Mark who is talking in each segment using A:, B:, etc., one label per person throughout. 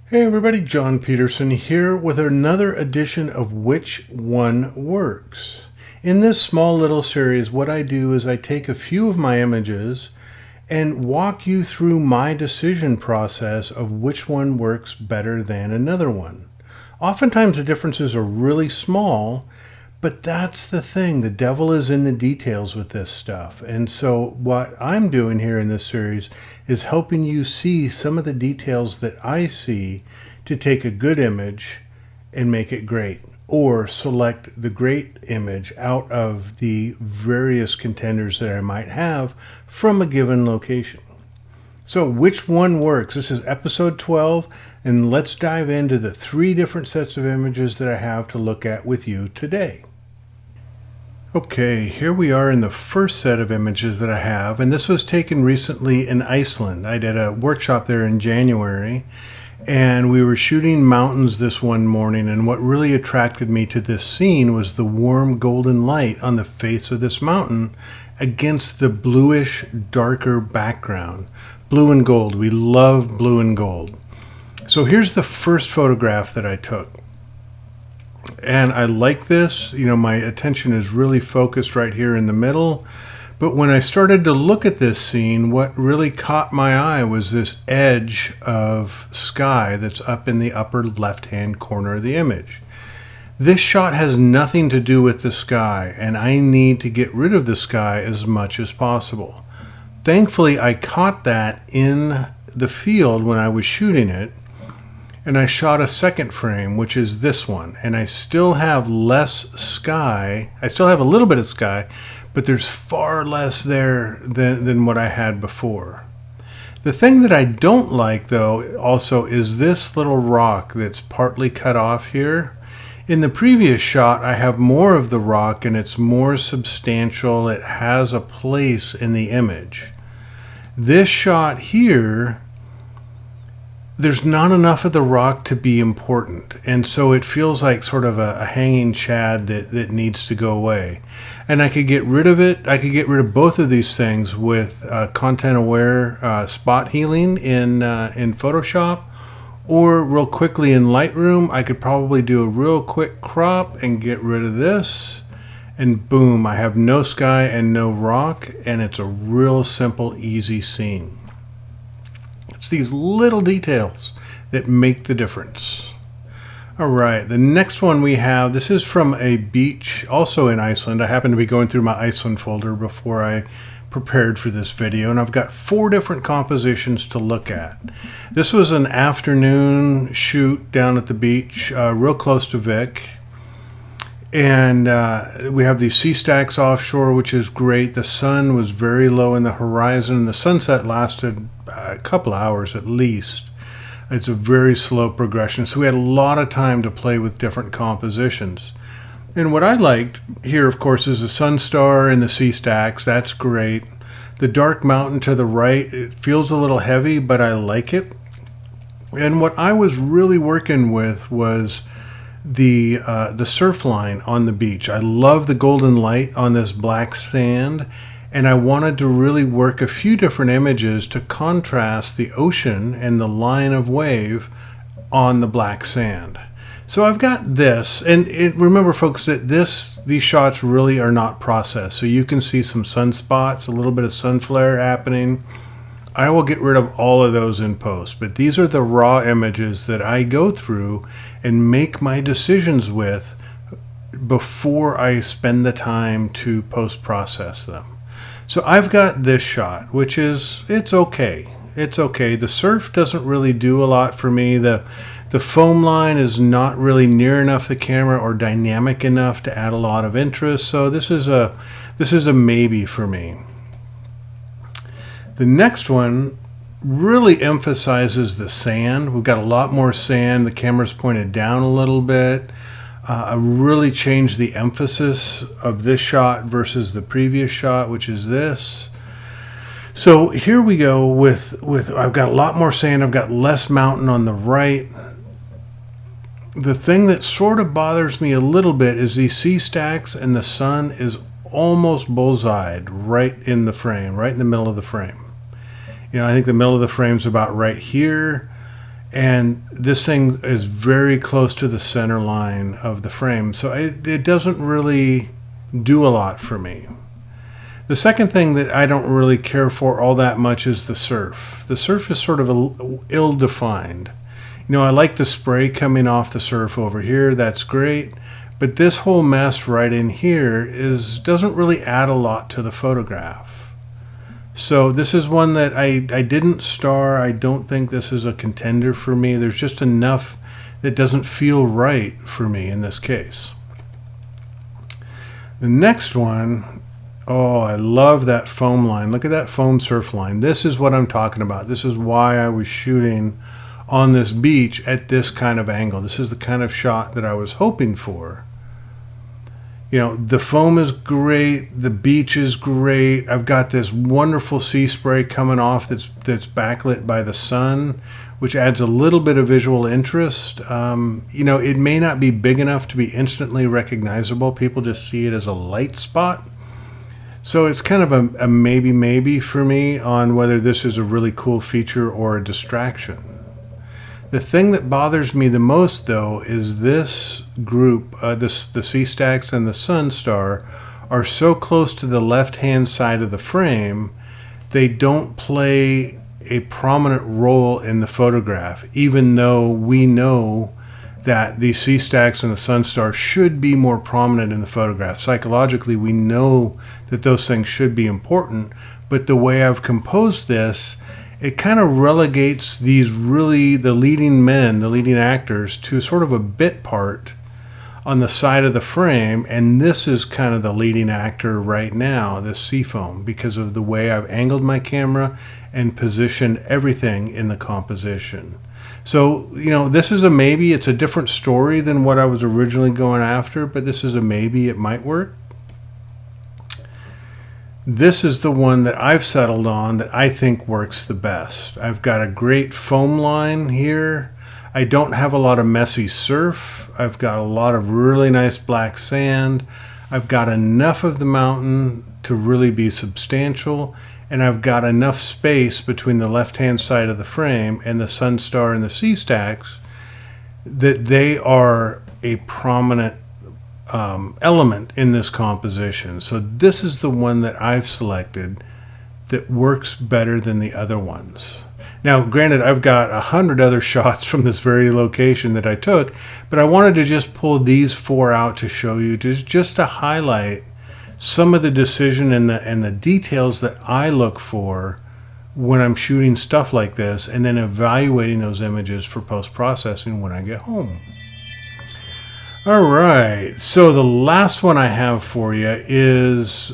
A: Hey everybody, John Peterson here with another edition of Which One Works. In this small little series, what I do is I take a few of my images and walk you through my decision process of which one works better than another one. Oftentimes the differences are really small, but that's the thing. The devil is in the details with this stuff. And so what I'm doing here in this series is helping you see some of the details that I see to take a good image and make it great, or select the great image out of the various contenders that I might have from a given location. So which one works? This is episode 12, and let's dive into the 3 different sets of images that I have to look at with you today. Okay, here we are in the first set of images that I have, and this was taken recently in Iceland. I did a workshop there in January, and we were shooting mountains this one morning, and what really attracted me to this scene was the warm golden light on the face of this mountain against the bluish, darker background. Blue and gold. We love blue and gold. So here's the first photograph that I took. And I like this, my attention is really focused right here in the middle. But when I started to look at this scene, what really caught my eye was this edge of sky that's up in the upper left-hand corner of the image. This shot has nothing to do with the sky, and I need to get rid of the sky as much as possible. Thankfully, I caught that in the field when I was shooting it. And I shot a second frame, which is this one. And I still have less sky. I still have a little bit of sky, but there's far less there than what I had before. The thing that I don't like, though, also is this little rock that's partly cut off here. In the previous shot, I have more of the rock, and it's more substantial. It has a place in the image. This shot here, there's not enough of the rock to be important, and so it feels like sort of a hanging shad that needs to go away. And I could get rid of it. I could get rid of both of these things with content-aware spot healing in Photoshop, or real quickly in Lightroom. I could probably do a real quick crop and get rid of this, and boom, I have no sky and no rock, and it's a real simple, easy scene. It's these little details that make the difference. All right, the next one we have, this is from a beach also in Iceland. I happen to be going through my Iceland folder before I prepared for this video, and I've got 4 different compositions to look at. This was an afternoon shoot down at the beach, real close to Vic. And we have these sea stacks offshore, which is great. The sun was very low in the horizon. The sunset lasted a couple hours at least. It's a very slow progression. So we had a lot of time to play with different compositions. And what I liked here, of course, is the sun star and the sea stacks. That's great. The dark mountain to the right, it feels a little heavy, but I like it. And what I was really working with was the surf line on the beach. I love the golden light on this black sand, and I wanted to really work a few different images to contrast the ocean and the line of wave on the black sand. So I've got this, and remember folks that these shots really are not processed. So you can see some sunspots, a little bit of sun flare happening. I will get rid of all of those in post, but these are the raw images that I go through and make my decisions with before I spend the time to post-process them. So I've got this shot, which is, it's okay. It's okay. The surf doesn't really do a lot for me. The foam line is not really near enough the camera or dynamic enough to add a lot of interest. So this is a maybe for me. The next one really emphasizes the sand. We've got a lot more sand. The camera's pointed down a little bit. I really changed the emphasis of this shot versus the previous shot, which is this. So here we go with I've got a lot more sand. I've got less mountain on the right. The thing that sort of bothers me a little bit is these sea stacks, and the sun is almost bullseyed right in the frame, right in the middle of the frame. I think the middle of the frame's about right here, and this thing is very close to the center line of the frame, so it doesn't really do a lot for me. The second thing that I don't really care for all that much is the surf. The surf is sort of ill-defined. I like the spray coming off the surf over here. That's great. But this whole mess right in here doesn't really add a lot to the photograph. So this is one that I didn't star. I don't think this is a contender for me. There's just enough that doesn't feel right for me in this case. The next one, oh, I love that foam line. Look at that foam surf line. This is what I'm talking about. This is why I was shooting on this beach at this kind of angle. This is the kind of shot that I was hoping for. The foam is great. The beach is great. I've got this wonderful sea spray coming off that's backlit by the sun, which adds a little bit of visual interest. It may not be big enough to be instantly recognizable. People just see it as a light spot. So it's kind of a maybe for me on whether this is a really cool feature or a distraction. The thing that bothers me the most, though, is this group, the sea stacks and the sun star, are so close to the left-hand side of the frame, they don't play a prominent role in the photograph, even though we know that the sea stacks and the sun star should be more prominent in the photograph. Psychologically, we know that those things should be important, but the way I've composed this, it kind of relegates the leading actors, to sort of a bit part on the side of the frame, and this is kind of the leading actor right now, this sea foam, because of the way I've angled my camera and positioned everything in the composition. So, this is a maybe. It's a different story than what I was originally going after, but this is a maybe. It might work. This is the one that I've settled on that I think works the best. I've got a great foam line here. I don't have a lot of messy surf. I've got a lot of really nice black sand. I've got enough of the mountain to really be substantial, and I've got enough space between the left-hand side of the frame and the sun star and the sea stacks that they are a prominent element in this composition. So this is the one that I've selected that works better than the other ones. Now, granted, I've got 100 other shots from this very location that I took, but I wanted to just pull these 4 out to show you, just to highlight some of the decision and the details that I look for when I'm shooting stuff like this, and then evaluating those images for post-processing when I get home. All right, so the last one I have for you is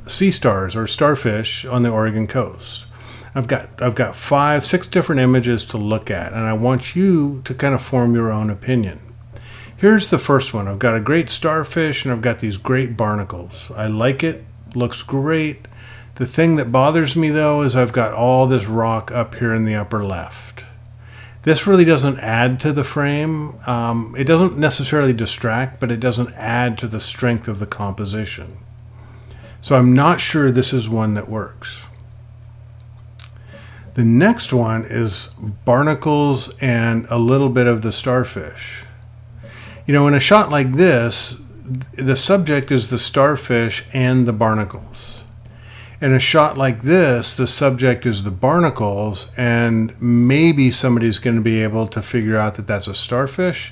A: sea stars or starfish on the Oregon coast. I've got 5, 6 different images to look at, and I want you to kind of form your own opinion. Here's the first one. I've got a great starfish, and I've got these great barnacles. I like it, looks great. The thing that bothers me, though, is I've got all this rock up here in the upper left. This really doesn't add to the frame. It doesn't necessarily distract, but it doesn't add to the strength of the composition. So I'm not sure this is one that works. The next one is barnacles and a little bit of the starfish. In a shot like this, the subject is the starfish and the barnacles. In a shot like this, the subject is the barnacles, and maybe somebody's going to be able to figure out that that's a starfish,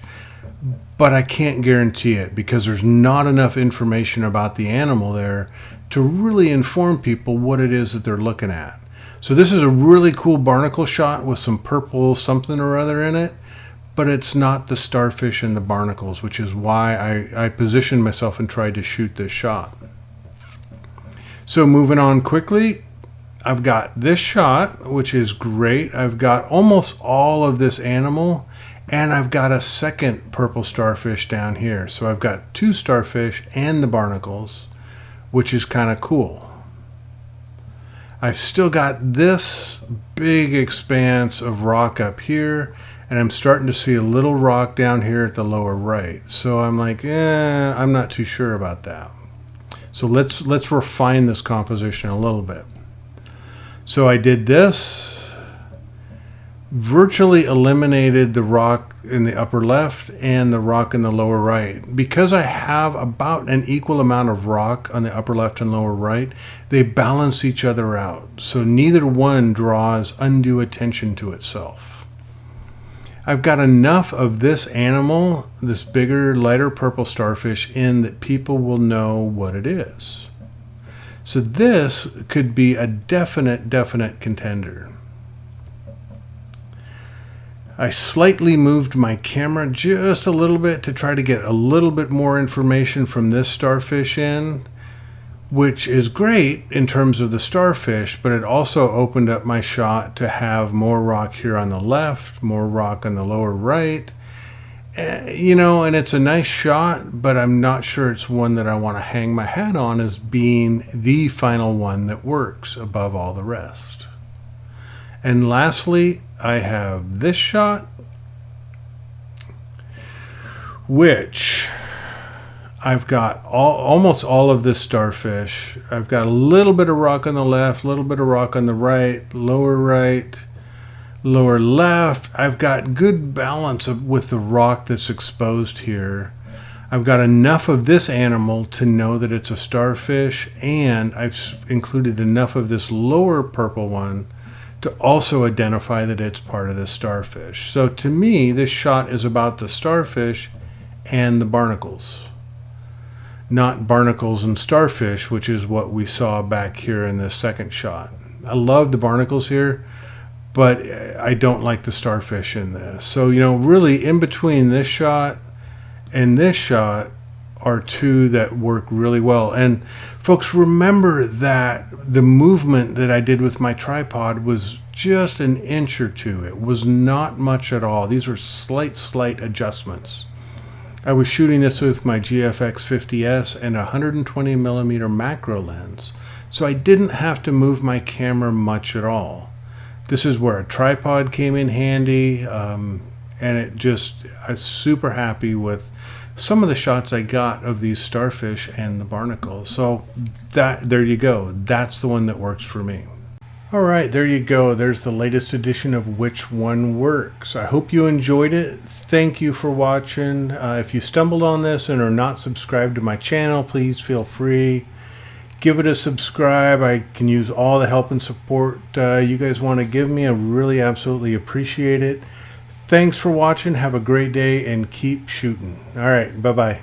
A: but I can't guarantee it because there's not enough information about the animal there to really inform people what it is that they're looking at. So this is a really cool barnacle shot with some purple something or other in it, but it's not the starfish and the barnacles, which is why I positioned myself and tried to shoot this shot. So moving on quickly, I've got this shot, which is great. I've got almost all of this animal, and I've got a second purple starfish down here. So I've got 2 starfish and the barnacles, which is kind of cool. I've still got this big expanse of rock up here, and I'm starting to see a little rock down here at the lower right. So I'm like, I'm not too sure about that. So let's refine this composition a little bit. So I did this, virtually eliminated the rock in the upper left and the rock in the lower right. Because I have about an equal amount of rock on the upper left and lower right, they balance each other out. So neither one draws undue attention to itself. I've got enough of this animal, this bigger, lighter purple starfish, in that people will know what it is. So this could be a definite contender. I slightly moved my camera just a little bit to try to get a little bit more information from this starfish in, which is great in terms of the starfish, but it also opened up my shot to have more rock here on the left, more rock on the lower right. You know, and it's a nice shot, but I'm not sure it's one that I want to hang my hat on as being the final one that works above all the rest. And lastly, I have this shot, which I've got almost all of this starfish. I've got a little bit of rock on the left, a little bit of rock on the right, lower left. I've got good balance with the rock that's exposed here. I've got enough of this animal to know that it's a starfish, and I've included enough of this lower purple one to also identify that it's part of the starfish. So to me, this shot is about the starfish and the barnacles, not barnacles and starfish, which is what we saw back here in the second shot. I love the barnacles here, but I don't like the starfish in this. So, you know, really in between this shot and this shot are two that work really well. And folks, remember that the movement that I did with my tripod was just an inch or two. It was not much at all. These were slight adjustments. I was shooting this with my GFX 50S and a 120 millimeter macro lens, so I didn't have to move my camera much at all. This is where a tripod came in handy, and I was super happy with some of the shots I got of these starfish and the barnacles. So there you go. That's the one that works for me. All right, there you go. There's the latest edition of Which One Works. I hope you enjoyed it. Thank you for watching. If you stumbled on this and are not subscribed to my channel, please feel free. Give it a subscribe. I can use all the help and support you guys want to give me. I really absolutely appreciate it. Thanks for watching. Have a great day and keep shooting. All right, bye-bye.